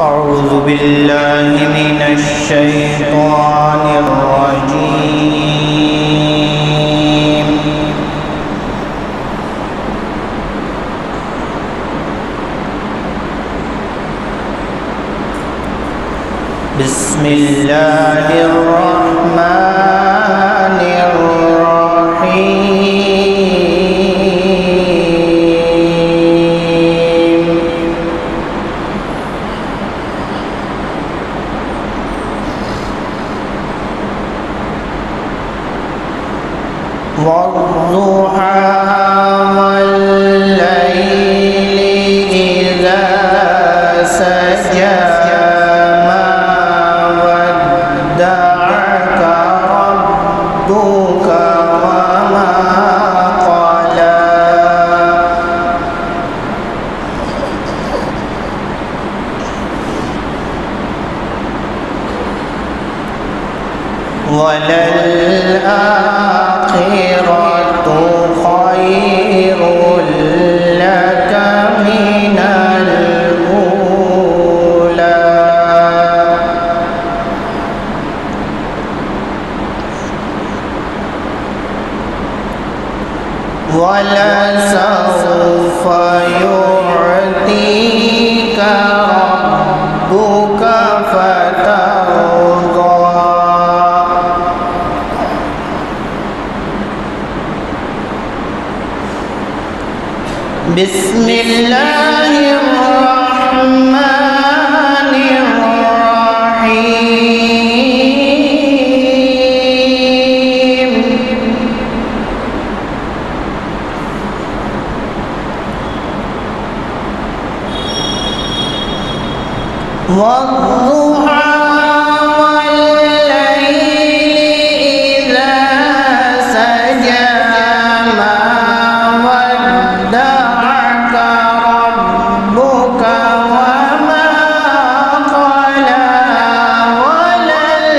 أعوذ بالله من الشيطان الرجيم. بسم الله الرحمن الرحيم. والضحى والليل إذا سجى ما ودعك ربك وما قلى وللآخرة خير لك من الأولى ولسوف يعطيك ربك فترضى. بسم الله الرحمن الرحيم. والضحى والليل إذا سجى ما ودعك ربك وما قلى وللآخرة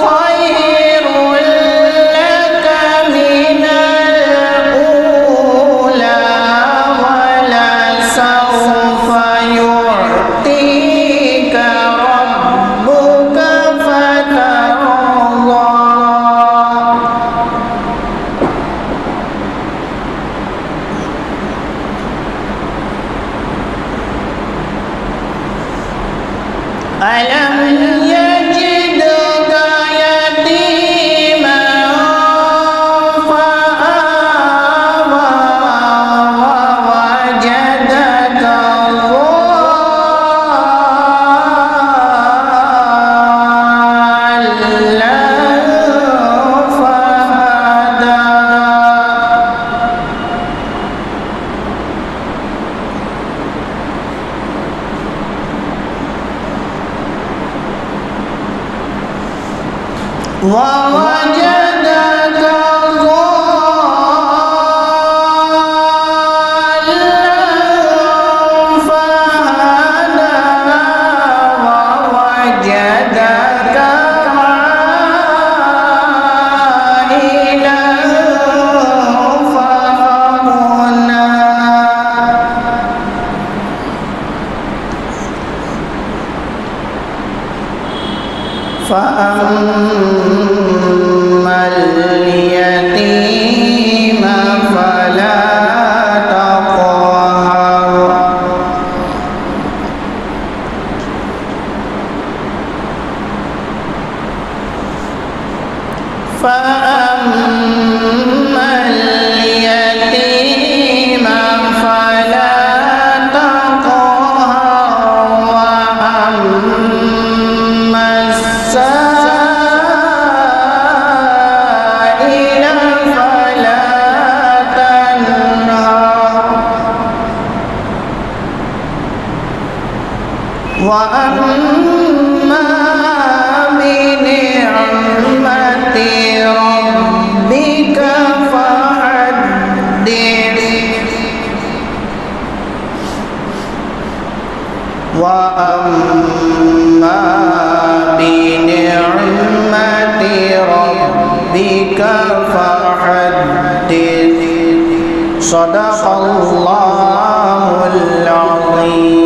خير لك من الأولى ولسوف يعطيك ربك فترضى. ألم يجدك يتيما فآوى ووجدك ضالا فهدى. ووجدك ضالا فهدى ووجدك عائلا فأغنى. فأما اليتيم فلا تقهر فأما اليتيم فلا تقهر وأما السائل فلا تنهر وأما بنعمة ربك فحدث. وأما بنعمة ربك فحدث. صدق الله العظيم.